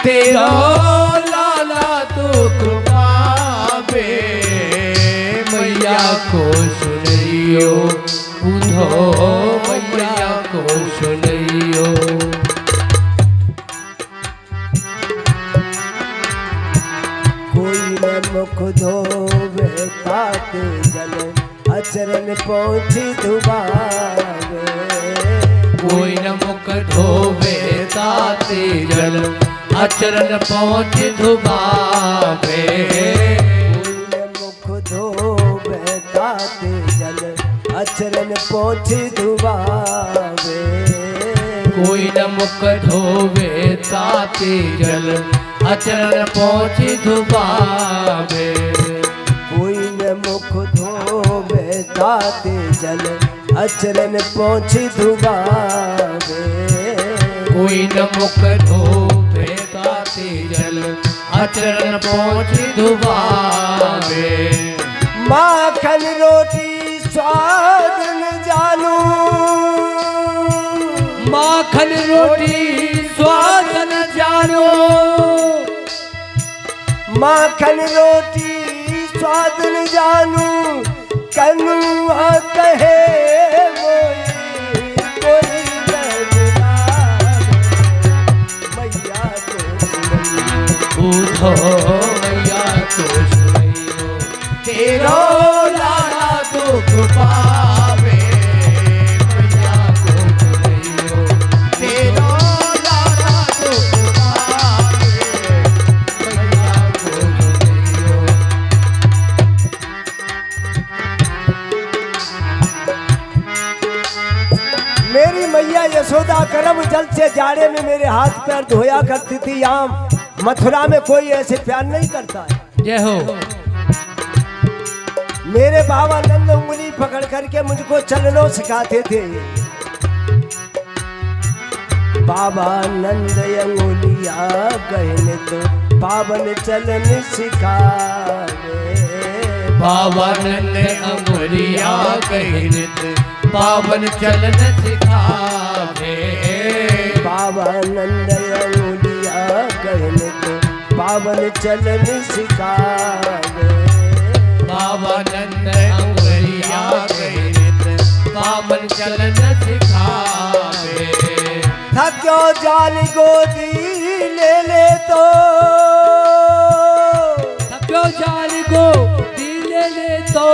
तेरो लाला तो कृपा बे मैया को सुनियो उधो मैया को सुनियो। कोई न मुख धोवे ताते जल अचरन पहुँची दुबावे। कोई न मुख धोवे ताते जल अचरन पहुँच दुबावे। कोई न मुख धोवे ताते जल अचरन पहुँची दुबावे। कोई न मुख धोवे ताते जल अचरन पहुँच दुबावे। कोई न मुख धोवे ताते जल अचरन पहुँची दुबावे। कोई न मुख धोवे ताते जल अचरन पहुँच दुबावे। माखन रोटी स्वाद न जानू। माखन रोटी स्वाद न जानो। माखन रोटी स्वाद न जानू कनुआ कहे कोई मैया को उधो मैया को सुनियो तेरो लाला दुख पावे मैया को सुनियो तेरो लाला दुख पावे मैया को सुनियो। मेरी मैया यशोदा करम जल से जाड़े में मेरे हाथ पैर धोया करती थी। यहाँ मथुरा में कोई ऐसे प्यार नहीं करता है। जय हो। मेरे बाबा नंद उंगली पकड़ करके मुझको चलना सिखाते थे। बाबा नंद अंगुलिया कहने तो पावन चलन सिखावे। बाबा नंद अंगुलिया कहने तो पावन चलन सिखावे। बाबा नंद अंगुलिया कहने तो पावन चलन सिखावे। बाबा नंद अंगुलिया कहने तो पावन चलन सिखावे। थक्यो जान गोदी ले तो थक्यो जान को ले तो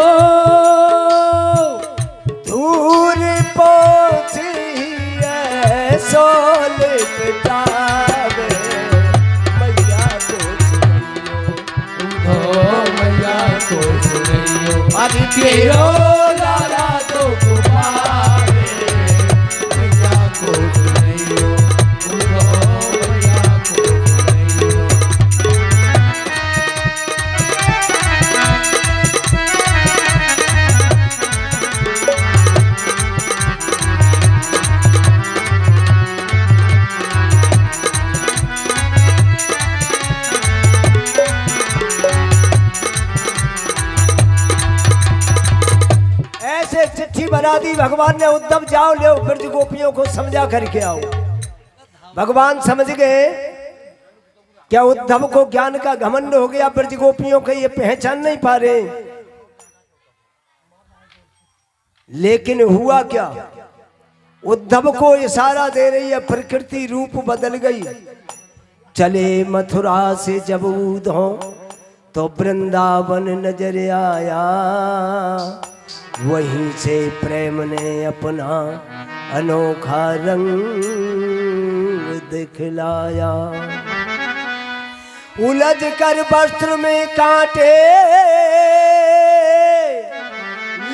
दूर पहुँची सोल पिटावे मैया को सुनियो उधो मैया को सुनियो अरे तेरो लाला तो पावे मैया को सुनियो उधो मैया को सुनियो। ऐसे चिट्ठी बना दी भगवान ने उद्धव जाओ ले ब्रज गोपियों को समझा करके आओ। भगवान समझ गए क्या उद्धव को ज्ञान का घमंड हो गया। ब्रज गोपियों को ये पहचान नहीं पा रहे। लेकिन हुआ क्या उद्धव को इशारा दे रही है प्रकृति रूप बदल गई। चले मथुरा से जब उद्धव तो वृंदावन नजर आया। वहीं से प्रेम ने अपना अनोखा रंग दिखलाया। उलझ कर वस्त्र में कांटे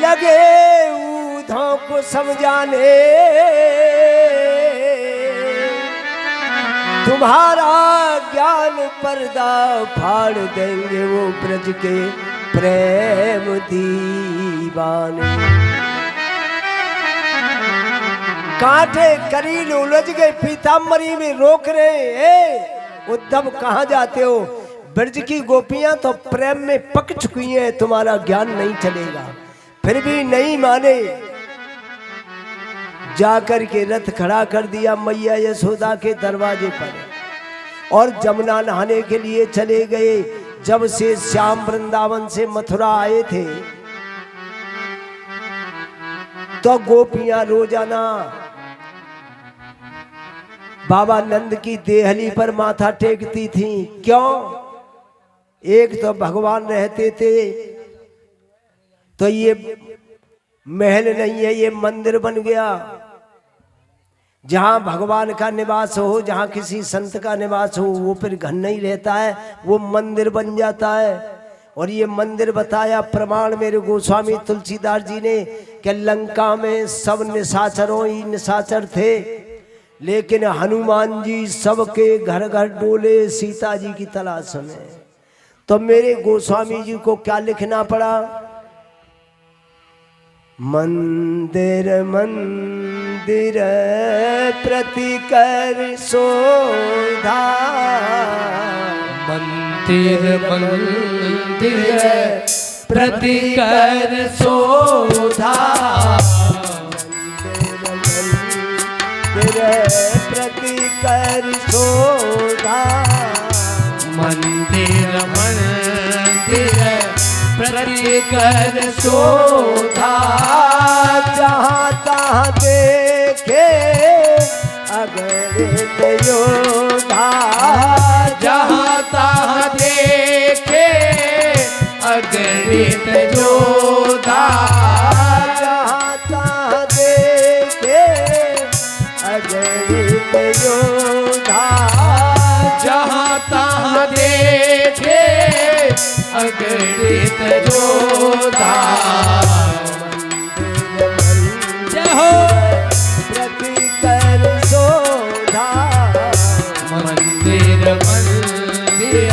लगे उद्धव को समझाने। तुम्हारा ज्ञान पर्दा फाड़ देंगे वो ब्रज के प्रेम दीवाने। कांटे करील उलझ गए पीताम्बरी में रोक रहे। उद्धव कहाँ जाते हो। ब्रज की गोपियां तो प्रेम में पक चुकी हैं। तुम्हारा ज्ञान नहीं चलेगा। फिर भी नहीं माने। जाकर के रथ खड़ा कर दिया मैया यशोदा के दरवाजे पर और जमुना नहाने के लिए चले गए। जब से श्याम वृंदावन से मथुरा आए थे तो गोपियां रोजाना बाबा नंद की देहली पर माथा टेकती थीं। क्यों? एक तो भगवान रहते थे तो ये महल नहीं है, ये मंदिर बन गया। जहां भगवान का निवास हो, जहां किसी संत का निवास हो, वो फिर घर नहीं रहता है, वो मंदिर बन जाता है। और ये मंदिर बताया प्रमाण मेरे गोस्वामी तुलसीदास जी ने कि लंका में सब निशाचरों ही निशाचर थे, लेकिन हनुमान जी सबके घर घर डोले सीता जी की तलाश में। तो मेरे गोस्वामी जी को क्या लिखना पड़ा? मंदिर मंदिर प्रति कर शोधा, मंदिर मंदिर प्रति कर शोधा, मंदिर प्रति कर शोधा, मंदिर मंदिर प्रति कर शोधा। जहाँ तहाँ देखे अगणित योधा, जहाँ तहाँ देखे अगणित योधा, जहाँ तहाँ देखे अगणित योधा, जहाँ तहाँ देखे अगणित योधा। जय हो प्रति कर शोधा, मंदिर मंदिर